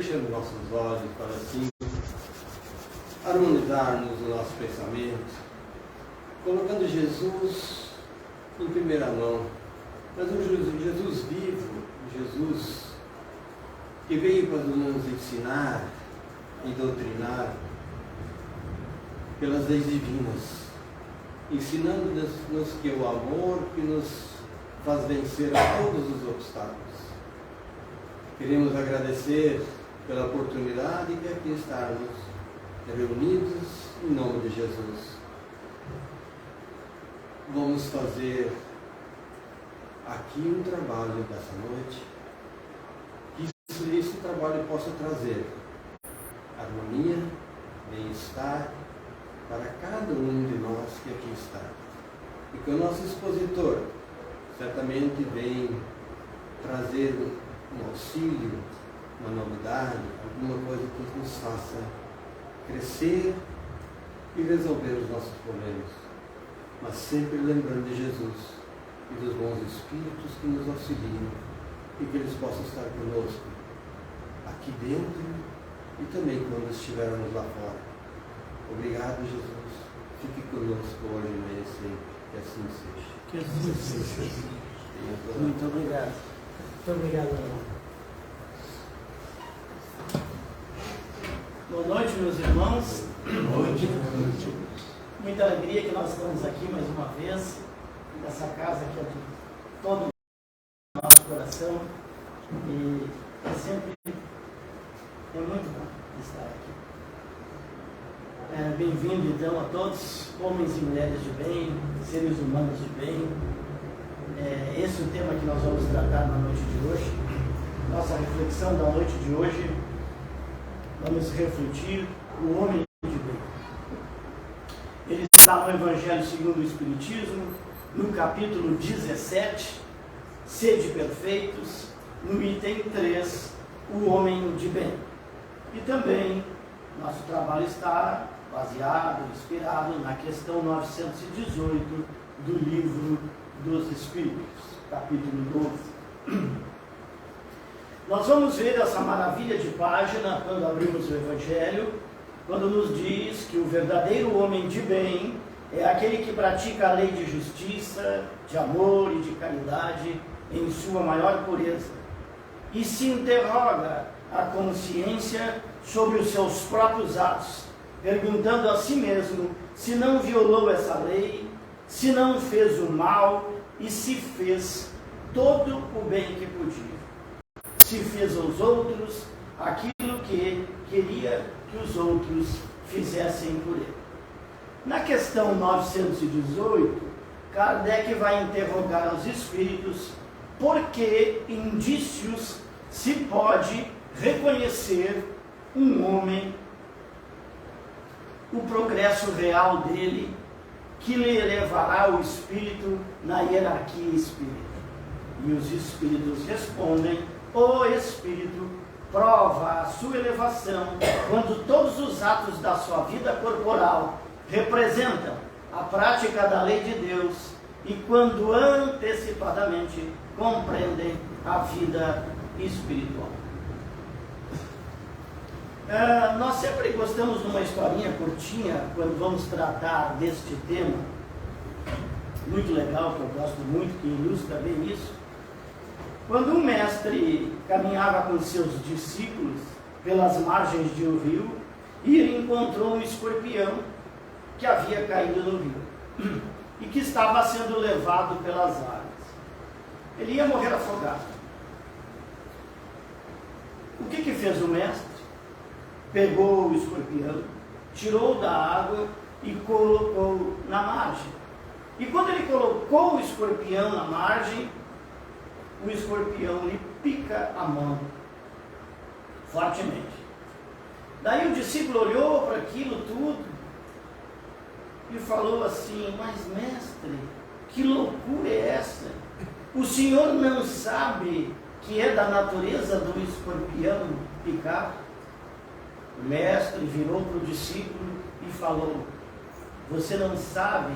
fechando nossos olhos para assim harmonizarmos o nosso pensamento, colocando Jesus em primeira mão, mas um Jesus vivo, Jesus que veio para nos ensinar e doutrinar pelas leis divinas, ensinando-nos que o amor que nos faz vencer a todos os obstáculos. Queremos agradecer pela oportunidade de aqui estarmos reunidos em nome de Jesus. Vamos fazer aqui um trabalho dessa noite, que esse trabalho possa trazer harmonia, bem-estar para cada um de nós que aqui está. E que o nosso expositor certamente vem trazer um auxílio, uma novidade, alguma coisa que nos faça crescer e resolver os nossos problemas, mas sempre lembrando de Jesus e dos bons espíritos que nos auxiliam e que eles possam estar conosco aqui dentro e também quando estivermos lá fora. Obrigado, Jesus. Fique conosco hoje e amanhã sempre. Que assim seja. Que assim seja. Muito obrigado. Muito obrigado, irmão. Boa noite, meus irmãos. Boa noite. Muita alegria que nós estamos aqui mais uma vez, nessa casa que é de todo o nosso coração. E é sempre muito bom estar aqui. Bem-vindo então a todos, homens e mulheres de bem, seres humanos de bem. Esse é o tema que nós vamos tratar na noite de hoje. Nossa reflexão da noite de hoje, vamos refletir o homem de bem. Ele está no Evangelho segundo o Espiritismo, no capítulo 17, Sede perfeitos, no item 3, o homem de bem. E também nosso trabalho está baseado, inspirado na questão 918 do Livro dos Espíritos, capítulo 12. Nós vamos ver essa maravilha de página quando abrimos o Evangelho, quando nos diz que o verdadeiro homem de bem é aquele que pratica a lei de justiça, de amor e de caridade em sua maior pureza, e se interroga a consciência sobre os seus próprios atos, perguntando a si mesmo se não violou essa lei, se não fez o mal e se fez todo o bem que podia, se fez aos outros aquilo que queria que os outros fizessem por ele. Na questão 918, Kardec vai interrogar os espíritos por que indícios se pode reconhecer um homem, o progresso real dele, que lhe elevará o espírito na hierarquia espírita. E os espíritos respondem: o espírito prova a sua elevação quando todos os atos da sua vida corporal representam a prática da lei de Deus e quando antecipadamente compreendem a vida espiritual. Nós sempre gostamos de uma historinha curtinha quando vamos tratar deste tema, muito legal, que eu gosto muito, que ilustra bem isso. Quando um mestre caminhava com seus discípulos pelas margens de um rio, e ele encontrou um escorpião que havia caído no rio e que estava sendo levado pelas águas. Ele ia morrer afogado. O que fez o mestre? Pegou o escorpião, tirou da água e colocou na margem. E quando ele colocou o escorpião na margem, o escorpião lhe pica a mão fortemente. Daí o discípulo olhou para aquilo tudo e falou assim: mas mestre, que loucura é essa? O senhor não sabe que é da natureza do escorpião picar? O mestre virou para o discípulo e falou: você não sabe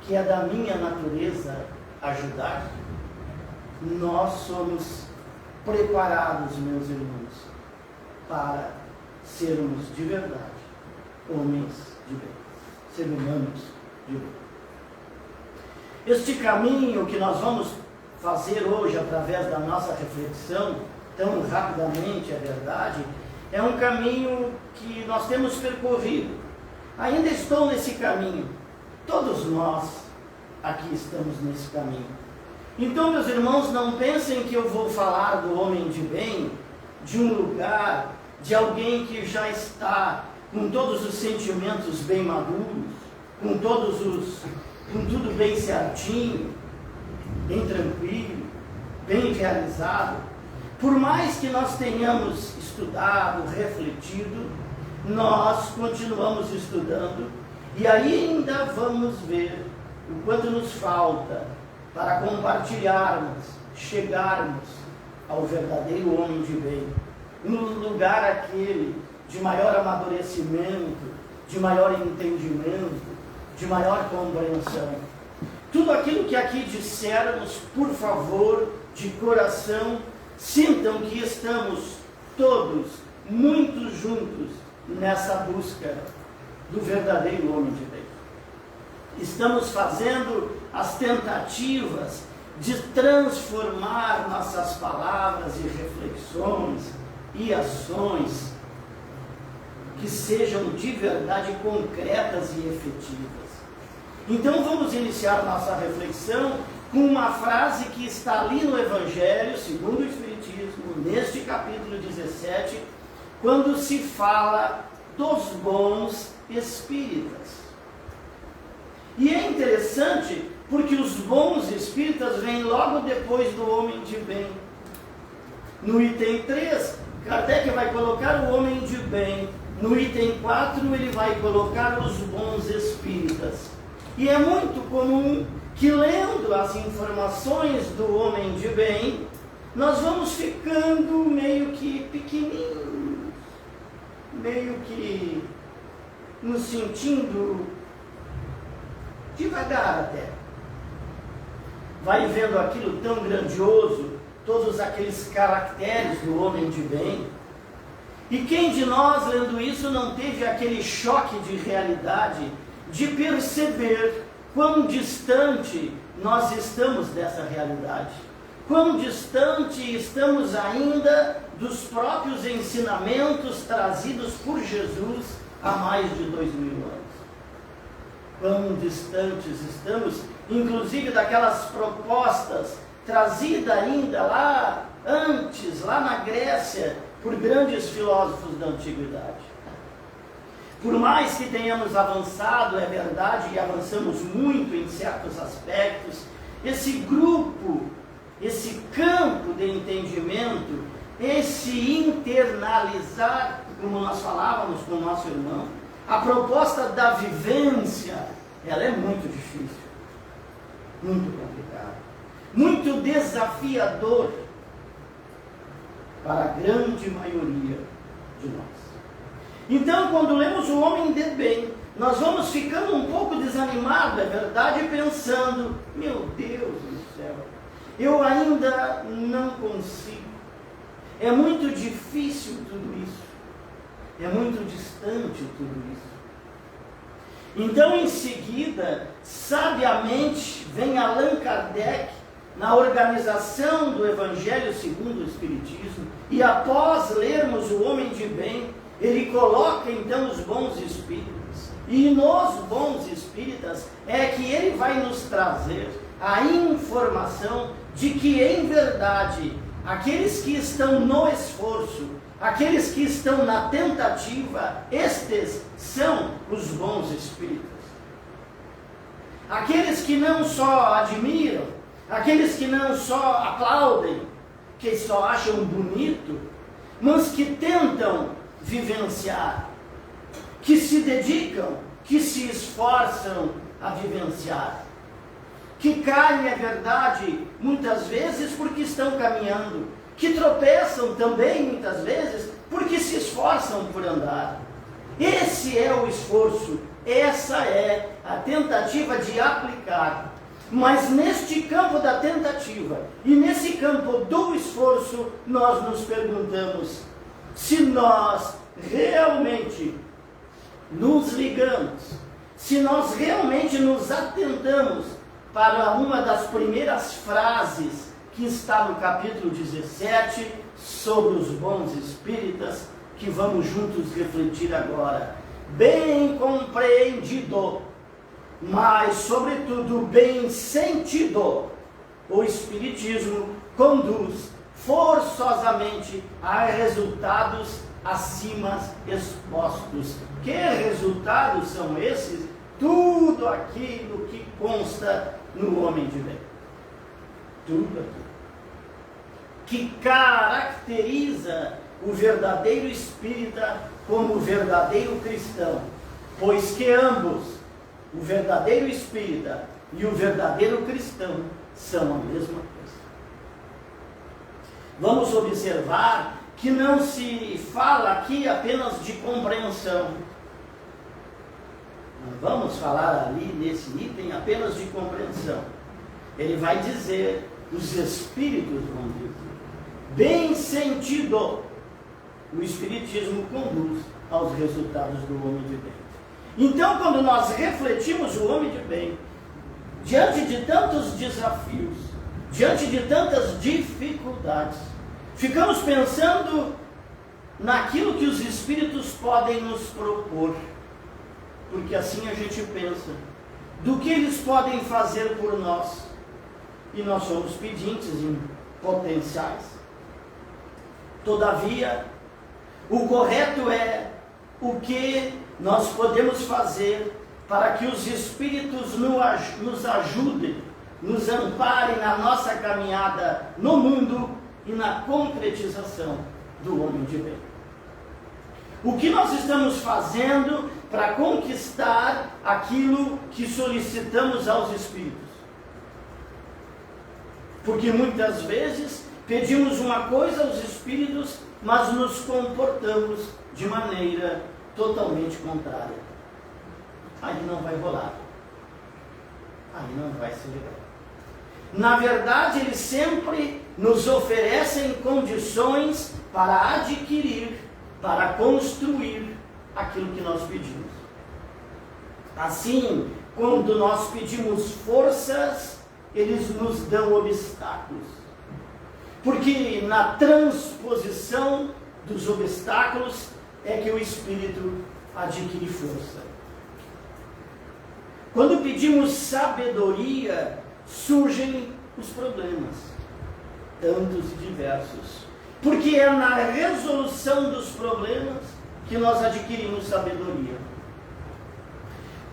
que é da minha natureza ajudar? Nós somos preparados, meus irmãos, para sermos de verdade homens de bem, seres humanos de bem. Este caminho que nós vamos fazer hoje através da nossa reflexão, tão rapidamente, é verdade, é um caminho que nós temos percorrido. Ainda estou nesse caminho. Todos nós aqui estamos nesse caminho. Então, meus irmãos, não pensem que eu vou falar do homem de bem, de um lugar, de alguém que já está com todos os sentimentos bem maduros, com tudo bem certinho, bem tranquilo, bem realizado. Por mais que nós tenhamos estudado, refletido, nós continuamos estudando e ainda vamos ver o quanto nos falta para compartilharmos, chegarmos ao verdadeiro homem de bem, no lugar aquele de maior amadurecimento, de maior entendimento, de maior compreensão. Tudo aquilo que aqui dissermos, por favor, de coração, sintam que estamos todos muito juntos nessa busca do verdadeiro homem de bem. Estamos fazendo as tentativas de transformar nossas palavras e reflexões e ações que sejam de verdade concretas e efetivas. Então vamos iniciar nossa reflexão com uma frase que está ali no Evangelho, segundo o Espiritismo, neste capítulo 17, quando se fala dos bons espíritas. E é interessante porque os bons espíritas vêm logo depois do homem de bem. No item 3, Kardec vai colocar o homem de bem. No item 4, ele vai colocar os bons espíritas. E é muito comum que, lendo as informações do homem de bem, nós vamos ficando meio que pequenininhos, meio que nos sentindo devagar até. Vai vendo aquilo tão grandioso, todos aqueles caracteres do homem de bem. E quem de nós, lendo isso, não teve aquele choque de realidade, de perceber quão distante nós estamos dessa realidade, quão distante estamos ainda dos próprios ensinamentos trazidos por Jesus há mais de 2000 anos. Quão distantes estamos, inclusive, daquelas propostas trazidas ainda lá antes, lá na Grécia, por grandes filósofos da antiguidade. Por mais que tenhamos avançado, é verdade, e avançamos muito em certos aspectos, esse grupo, esse campo de entendimento, esse internalizar, como nós falávamos com o nosso irmão, a proposta da vivência, ela é muito difícil, muito complicada, muito desafiador para a grande maioria de nós. Então, quando lemos o homem de bem, nós vamos ficando um pouco desanimados, é verdade, pensando, meu Deus do céu, eu ainda não consigo, é muito difícil tudo isso, é muito distante tudo isso. Então, em seguida, sabiamente, vem Allan Kardec, na organização do Evangelho segundo o Espiritismo, e após lermos o homem de bem, ele coloca então os bons espíritas. E nos bons espíritas é que ele vai nos trazer a informação de que, em verdade, aqueles que estão no esforço, aqueles que estão na tentativa, estes são os bons espíritas. Aqueles que não só admiram, aqueles que não só aplaudem, que só acham bonito, mas que tentam vivenciar, que se dedicam, que se esforçam a vivenciar, que caem, é verdade, muitas vezes porque estão caminhando, que tropeçam também muitas vezes porque se esforçam por andar. Esse é o esforço, essa é a tentativa de aplicar. Mas neste campo da tentativa e nesse campo do esforço, nós nos perguntamos: se nós realmente nos ligamos, se nós realmente nos atentamos para uma das primeiras frases que está no capítulo 17, sobre os bons espíritas, que vamos juntos refletir agora. Bem compreendido, mas sobretudo bem sentido, o Espiritismo conduz forçosamente a resultados acima expostos. Que resultados são esses? Tudo aquilo que consta no homem de bem. Tudo aquilo que caracteriza o verdadeiro espírita como o verdadeiro cristão, pois que ambos, o verdadeiro espírita e o verdadeiro cristão, são a mesma coisa. Vamos observar que não se fala aqui apenas de compreensão. Não vamos falar ali nesse item apenas de compreensão. Ele vai dizer, os espíritos vão dizer, bem sentido, o Espiritismo conduz aos resultados do homem de bem. Então, quando nós refletimos o homem de bem, diante de tantos desafios, diante de tantas dificuldades, ficamos pensando naquilo que os espíritos podem nos propor, porque assim a gente pensa, do que eles podem fazer por nós, e nós somos pedintes em potenciais. Todavia, o correto é o que nós podemos fazer para que os espíritos nos ajudem, nos amparem na nossa caminhada no mundo e na concretização do homem de bem. O que nós estamos fazendo para conquistar aquilo que solicitamos aos espíritos? Porque muitas vezes pedimos uma coisa aos espíritos, mas nos comportamos de maneira totalmente contrária. Aí não vai rolar. Aí não vai ser legal. Na verdade, eles sempre nos oferecem condições para adquirir, para construir aquilo que nós pedimos. Assim, quando nós pedimos forças, eles nos dão obstáculos. Porque na transposição dos obstáculos é que o espírito adquire força. Quando pedimos sabedoria, surgem os problemas, tantos e diversos. Porque é na resolução dos problemas que nós adquirimos sabedoria.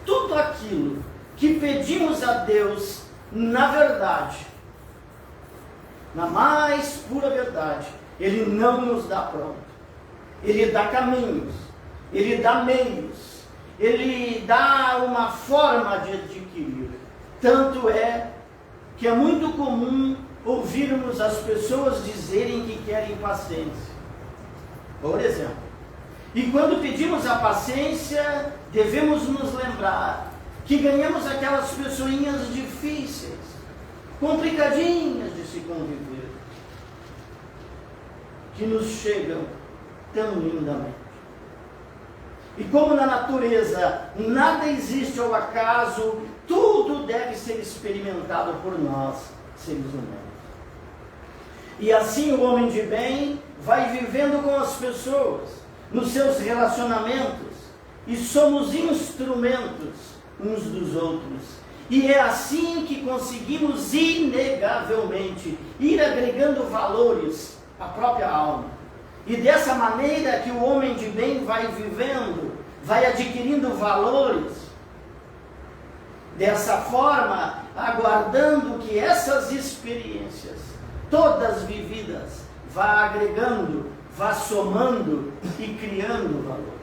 Tudo aquilo que pedimos a Deus, na verdade, na mais pura verdade, Ele não nos dá pronto. Ele dá caminhos, Ele dá meios, Ele dá uma forma de adquirir. Tanto é que é muito comum ouvirmos as pessoas dizerem que querem paciência. Por exemplo, e quando pedimos a paciência, devemos nos lembrar que ganhamos aquelas pessoinhas difíceis, complicadinhas de se conviver, que nos chegam tão lindamente. E como na natureza nada existe ao acaso, tudo deve ser experimentado por nós, seres humanos. E assim o homem de bem vai vivendo com as pessoas, nos seus relacionamentos, e somos instrumentos uns dos outros. E é assim que conseguimos inegavelmente ir agregando valores à própria alma. E dessa maneira que o homem de bem vai vivendo, vai adquirindo valores. Dessa forma, aguardando que essas experiências, todas vividas, vá agregando, vá somando e criando valores.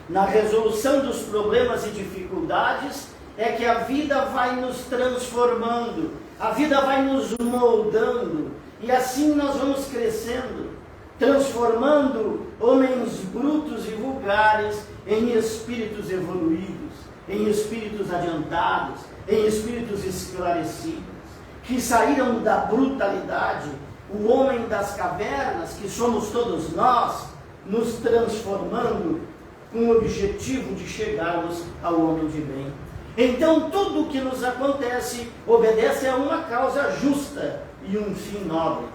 Na resolução dos problemas e dificuldades, é que a vida vai nos transformando, a vida vai nos moldando, e assim nós vamos crescendo, transformando homens brutos e vulgares em espíritos evoluídos, em espíritos adiantados, em espíritos esclarecidos, que saíram da brutalidade, o homem das cavernas, que somos todos nós, nos transformando com o objetivo de chegarmos ao homem de bem. Então tudo o que nos acontece obedece a uma causa justa e um fim nobre.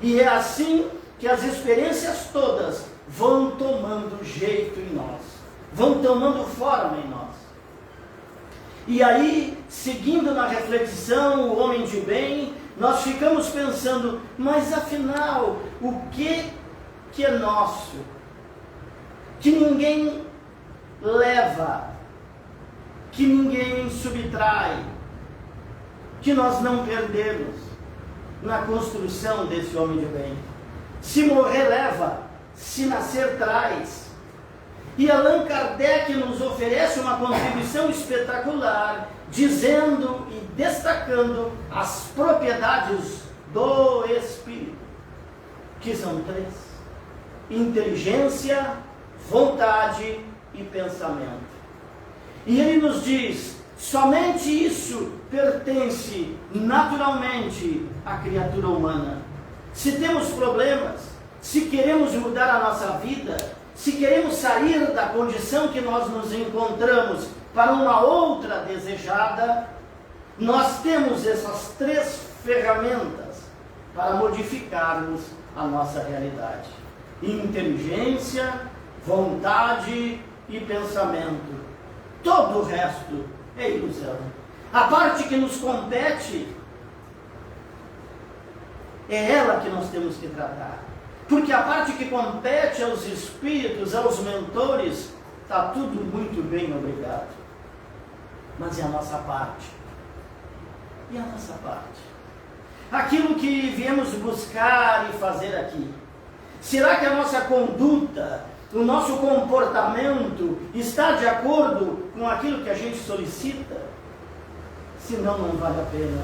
E é assim que as experiências todas vão tomando jeito em nós, vão tomando forma em nós. E aí, seguindo na reflexão, o homem de bem, nós ficamos pensando, mas afinal, o que é nosso? Que ninguém leva, que ninguém subtrai, que nós não perdemos na construção desse homem de bem. Se morrer, leva, se nascer, traz. E Allan Kardec nos oferece uma contribuição espetacular, dizendo e destacando as propriedades do espírito, que são 3: inteligência, vontade e pensamento. E ele nos diz, somente isso pertence naturalmente à criatura humana. Se temos problemas, se queremos mudar a nossa vida, se queremos sair da condição que nós nos encontramos para uma outra desejada, nós temos essas 3 ferramentas para modificarmos a nossa realidade: inteligência, vontade e pensamento. Todo o resto é ilusão. A parte que nos compete é ela que nós temos que tratar. Porque a parte que compete aos espíritos, aos mentores, está tudo muito bem, obrigado. Mas é a nossa parte. E a nossa parte? Aquilo que viemos buscar e fazer aqui. Será que a nossa conduta, o nosso comportamento está de acordo com aquilo que a gente solicita? Senão não vale a pena.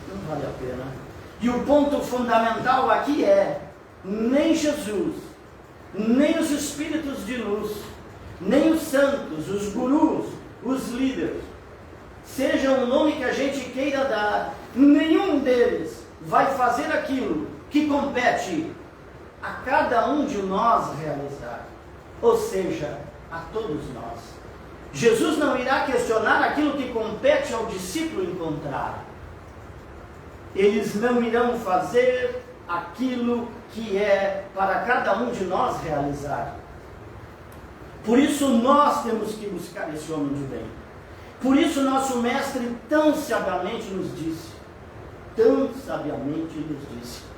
Não vale a pena. E o ponto fundamental aqui é: nem Jesus, nem os espíritos de luz, nem os santos, os gurus, os líderes, seja o nome que a gente queira dar, nenhum deles vai fazer aquilo que compete a cada um de nós realizar, ou seja, a todos nós. Jesus não irá questionar aquilo que compete ao discípulo encontrar. Eles não irão fazer aquilo que é para cada um de nós realizar. Por isso nós temos que buscar esse homem de bem. Por isso nosso mestre tão sabiamente nos disse,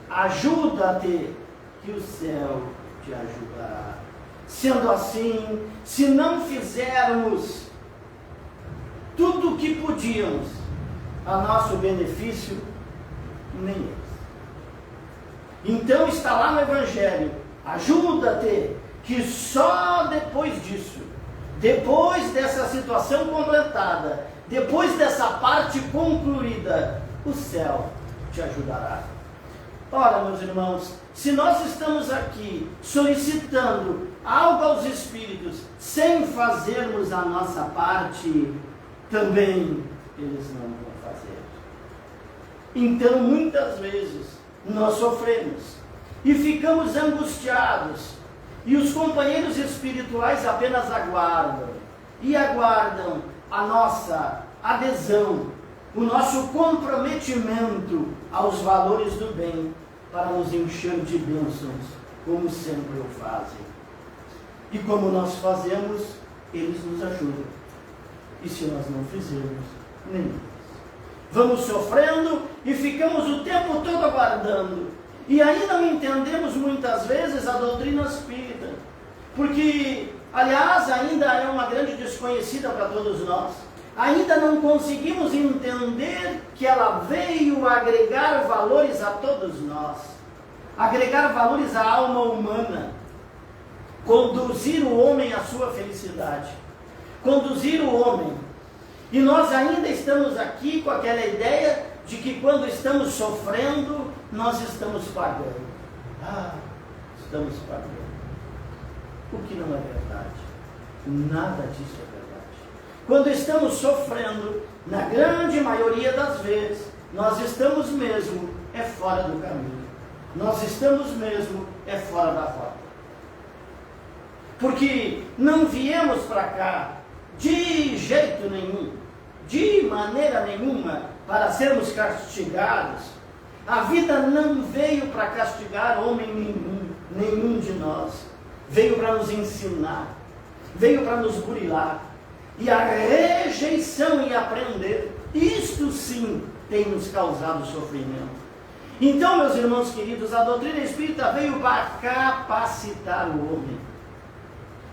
ajuda-te que o céu te ajudará. Sendo assim, se não fizermos tudo o que podíamos a nosso benefício, nem eles. Então está lá no Evangelho, ajuda-te, que só depois disso, depois dessa situação completada, depois dessa parte concluída, o céu te ajudará. Ora, meus irmãos, se nós estamos aqui solicitando algo aos espíritos sem fazermos a nossa parte, também eles não vão fazer. Então, muitas vezes, nós sofremos e ficamos angustiados, e os companheiros espirituais apenas aguardam a nossa adesão, o nosso comprometimento aos valores do bem, para nos encher de bênçãos, como sempre o fazem. E como nós fazemos, eles nos ajudam. E se nós não fizermos, nem eles. Vamos sofrendo e ficamos o tempo todo aguardando. E aí não entendemos muitas vezes a doutrina espírita. Porque, aliás, ainda é uma grande desconhecida para todos nós. Ainda não conseguimos entender que ela veio agregar valores a todos nós. Agregar valores à alma humana. Conduzir o homem à sua felicidade. Conduzir o homem. E nós ainda estamos aqui com aquela ideia de que quando estamos sofrendo, nós estamos pagando. Estamos pagando. O que não é verdade. Nada disso é verdade. Quando estamos sofrendo, na grande maioria das vezes, nós estamos mesmo é fora do caminho. Nós estamos mesmo é fora da rota. Porque não viemos para cá de jeito nenhum, de maneira nenhuma, para sermos castigados. A vida não veio para castigar homem nenhum de nós. Veio para nos ensinar, veio para nos burilar. E a rejeição e aprender, isto sim tem nos causado sofrimento. Então, meus irmãos queridos, a doutrina espírita veio para capacitar o homem,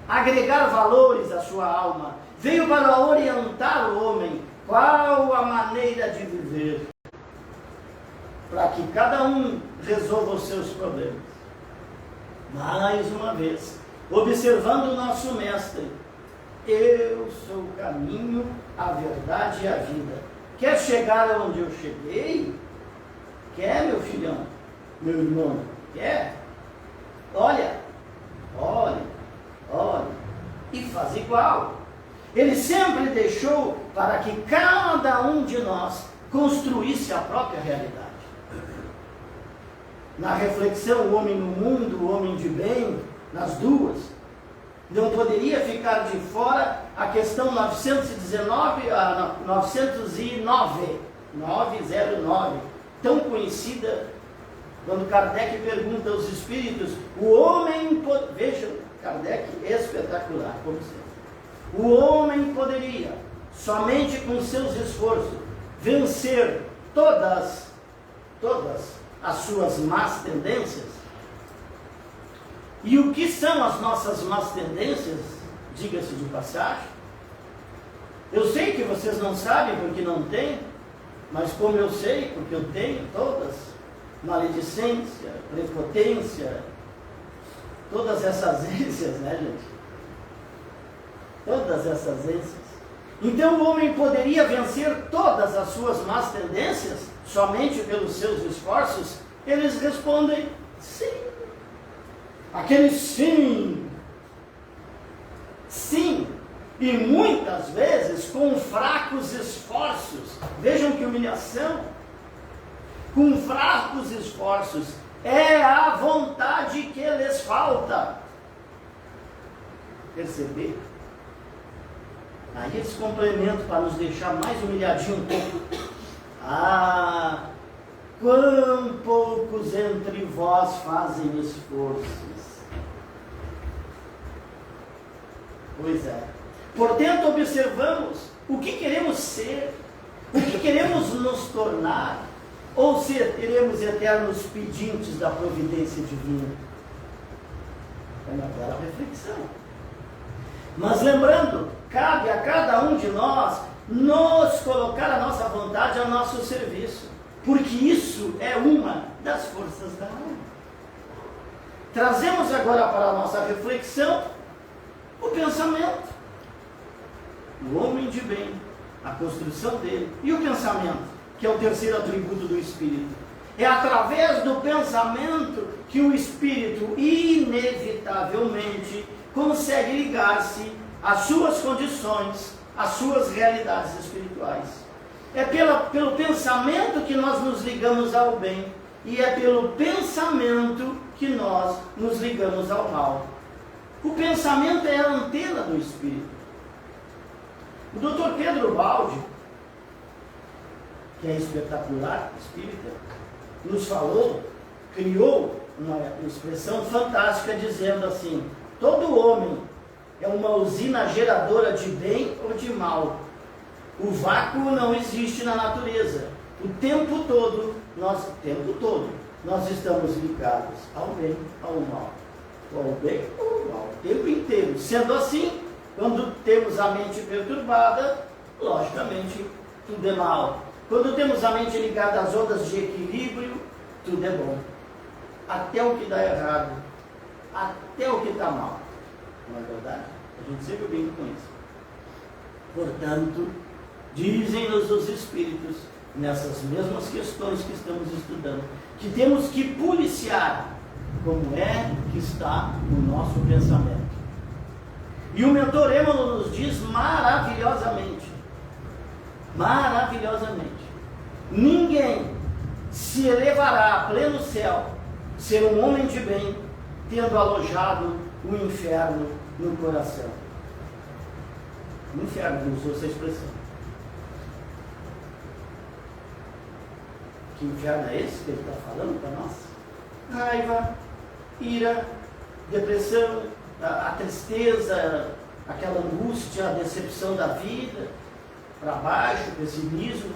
agregar valores à sua alma, veio para orientar o homem qual a maneira de viver, para que cada um resolva os seus problemas. Mais uma vez, observando o nosso mestre, eu sou o caminho, a verdade e a vida. Quer chegar onde eu cheguei? Quer, meu filhão, meu irmão? Quer? Olha, e faz igual. Ele sempre deixou para que cada um de nós construísse a própria realidade. Na reflexão, o homem no mundo, o homem de bem, nas duas, não poderia ficar de fora a questão 909, tão conhecida, quando Kardec pergunta aos espíritos, o homem, vejam, Kardec espetacular, como sempre, o homem poderia, somente com seus esforços, vencer todas as suas más tendências. E o que são as nossas más tendências? Diga-se de passagem. Eu sei que vocês não sabem porque não têm, mas como eu sei, porque eu tenho todas, maledicência, prepotência, todas essas ânsias, né, gente? Todas essas ânsias. Então o homem poderia vencer todas as suas más tendências somente pelos seus esforços? Eles respondem sim. Aquele sim. Sim. E muitas vezes com fracos esforços. Vejam que humilhação. Com fracos esforços. É a vontade que lhes falta. Perceber? Aí eles complementam para nos deixar mais humilhadinho um pouco. Ah, quão poucos entre vós fazem esforços. Pois é. Portanto, observamos o que queremos ser, o que queremos nos tornar, ou seremos eternos pedintes da providência divina. É uma bela reflexão. Mas lembrando, cabe a cada um de nós nos colocar a nossa vontade ao nosso serviço, porque isso é uma das forças da alma. Trazemos agora para a nossa reflexão o pensamento. O homem de bem, a construção dele, e o pensamento, que é o terceiro atributo do espírito. É através do pensamento que o espírito inevitavelmente consegue ligar-se às suas condições, às suas realidades espirituais. É pelo pensamento que nós nos ligamos ao bem, e é pelo pensamento que nós nos ligamos ao mal. O pensamento é a antena do espírito. O Dr. Pedro Baldi, que é espetacular, espírita, nos falou, criou uma expressão fantástica dizendo assim: todo homem é uma usina geradora de bem ou de mal. O vácuo não existe na natureza. O tempo todo nós estamos ligados ao bem, ao mal. Ao bem ou ao mal, o tempo inteiro. Sendo assim, quando temos a mente perturbada, logicamente, tudo é mal. Quando temos a mente ligada às ondas de equilíbrio, tudo é bom. Até o que dá errado, até o que está mal. Não é verdade? A gente sempre brinca com isso. Portanto, dizem-nos os Espíritos, nessas mesmas questões que estamos estudando, que temos que policiar como é que está o nosso pensamento. E o mentor Emmanuel nos diz maravilhosamente, ninguém se elevará a pleno céu, ser um homem de bem, tendo alojado o inferno no coração. O inferno, ele usou essa expressão. Que inferno é esse que ele está falando para nós? Raiva, ira, depressão, a tristeza, aquela angústia, a decepção da vida, para baixo, pessimismo,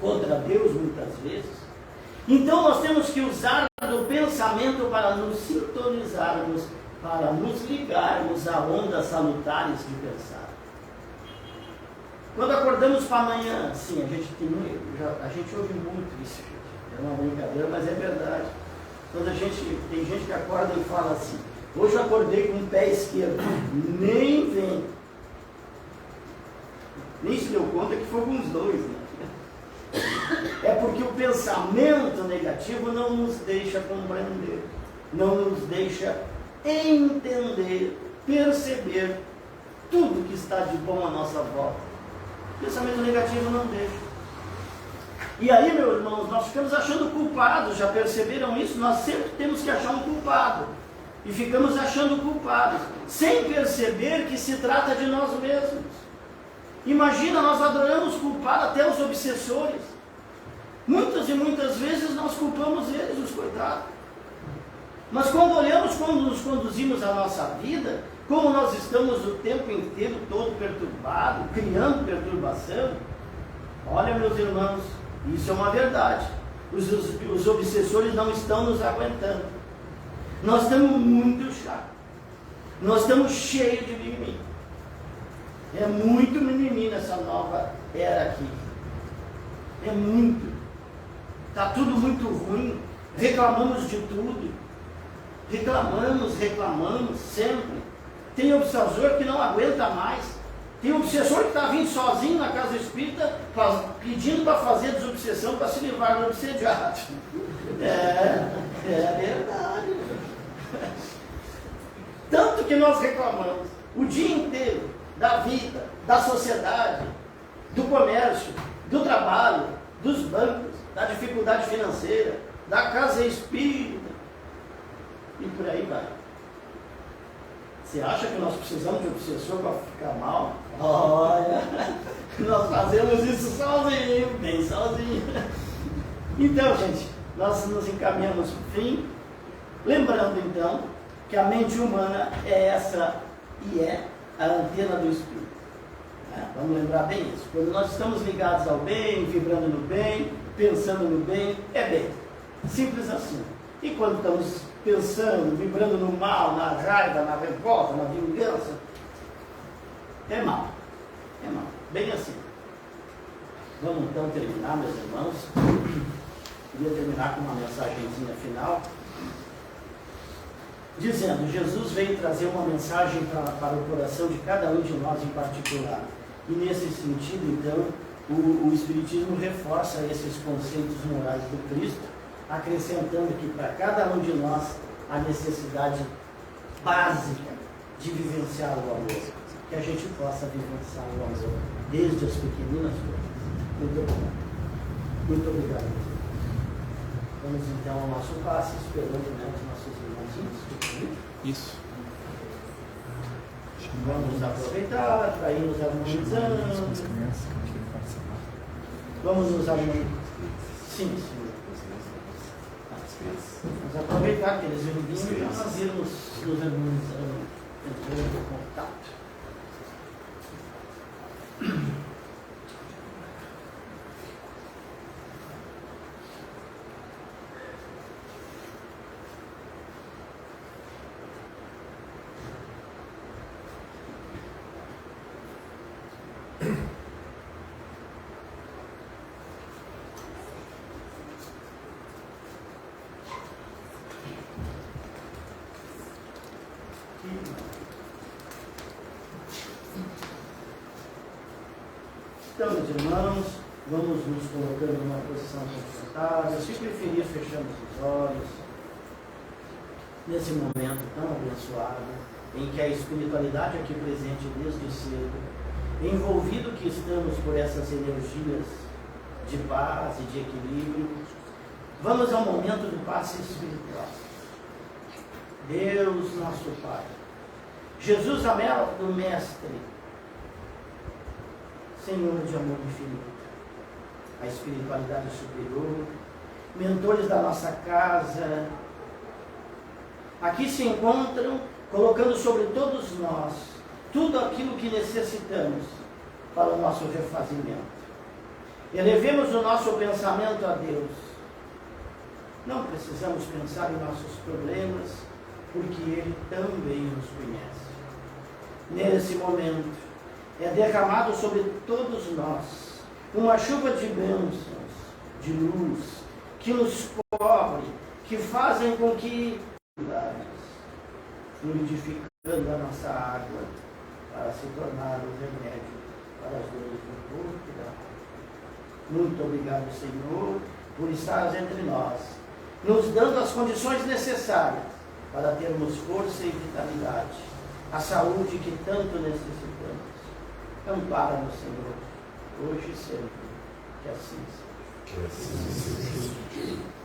contra Deus muitas vezes. Então nós temos que usar do pensamento para nos sintonizarmos, para nos ligarmos a ondas salutares de pensar. Quando acordamos para amanhã, sim, a gente ouve muito isso, gente. É uma brincadeira, mas é verdade. Quando tem gente que acorda e fala assim, hoje eu acordei com o pé esquerdo, nem vem. Nem se deu conta que foi com os dois, né? É porque o pensamento negativo não nos deixa compreender, não nos deixa entender, perceber tudo que está de bom à nossa volta. O pensamento negativo não deixa. E aí, meus irmãos, nós ficamos achando culpados, já perceberam isso? Nós sempre temos que achar um culpado. E ficamos achando culpados, sem perceber que se trata de nós mesmos. Imagina, nós adoramos culpar até os obsessores. Muitas e muitas vezes nós culpamos eles, os coitados. Mas quando olhamos, quando nos conduzimos a nossa vida, como nós estamos o tempo inteiro todo perturbado, criando perturbação, olha, meus irmãos, isso é uma verdade. Os obsessores não estão nos aguentando. Nós estamos muito chatos. Nós estamos cheios de mimimi. É muito mimimi nessa nova era aqui. É muito. Está tudo muito ruim. Reclamamos de tudo. Reclamamos sempre. Tem obsessor que não aguenta mais. Tem obsessor que está vindo sozinho na casa espírita, pedindo para fazer desobsessão para se livrar do obsediado. É verdade. Tanto que nós reclamamos o dia inteiro da vida, da sociedade, do comércio, do trabalho, dos bancos, da dificuldade financeira, da casa espírita e por aí vai. Você acha que nós precisamos de obsessor para ficar mal? Olha, nós fazemos isso sozinho, bem sozinho. Então, gente, nós nos encaminhamos para o fim, lembrando então que a mente humana é essa e é a antena do espírito. Vamos lembrar bem isso. Quando nós estamos ligados ao bem, vibrando no bem, pensando no bem, é bem. Simples assim. E quando estamos pensando, vibrando no mal, na raiva, na revolta, na vingança, é mal. É mal. Bem assim. Vamos então terminar, meus irmãos. Queria terminar com uma mensagenzinha final. Dizendo, Jesus veio trazer uma mensagem para o coração de cada um de nós em particular. E nesse sentido, então, o Espiritismo reforça esses conceitos morais do Cristo, acrescentando que para cada um de nós a necessidade básica de vivenciar o amor, que a gente possa vivenciar o amor desde as pequeninas coisas. Muito obrigado. Muito obrigado. Vamos então ao nosso passe, esperando, né, os nossos irmãozinhos. Isso. Vamos aproveitar para ir nos harmonizando. Vamos nos harmonizar. Sim, sim. Vamos aproveitar que eles vêm vindo e já nós irmos nos harmonizando, entrando em contato. Então, meus irmãos, vamos nos colocando numa posição confortável. Se preferir, fechamos os olhos. Nesse momento tão abençoado, em que a espiritualidade aqui presente desde cedo, envolvido que estamos por essas energias de paz e de equilíbrio. Vamos ao momento do passe espiritual. Deus nosso Pai, Jesus amado Mestre, Senhor de amor infinito, a espiritualidade superior, mentores da nossa casa, aqui se encontram, colocando sobre todos nós tudo aquilo que necessitamos para o nosso refazimento. Elevemos o nosso pensamento a Deus. Não precisamos pensar em nossos problemas, porque Ele também nos conhece. Nesse momento, é derramado sobre todos nós uma chuva de bênçãos, de luz, que nos cobre, que fazem com que fluidificando a nossa água para se tornar o remédio para as dores do corpo e da alma. Muito obrigado, Senhor, por estares entre nós, nos dando as condições necessárias para termos força e vitalidade, a saúde que tanto necessitamos. Ampara-nos, Senhor, hoje e sempre. Que assim seja. Que assim seja.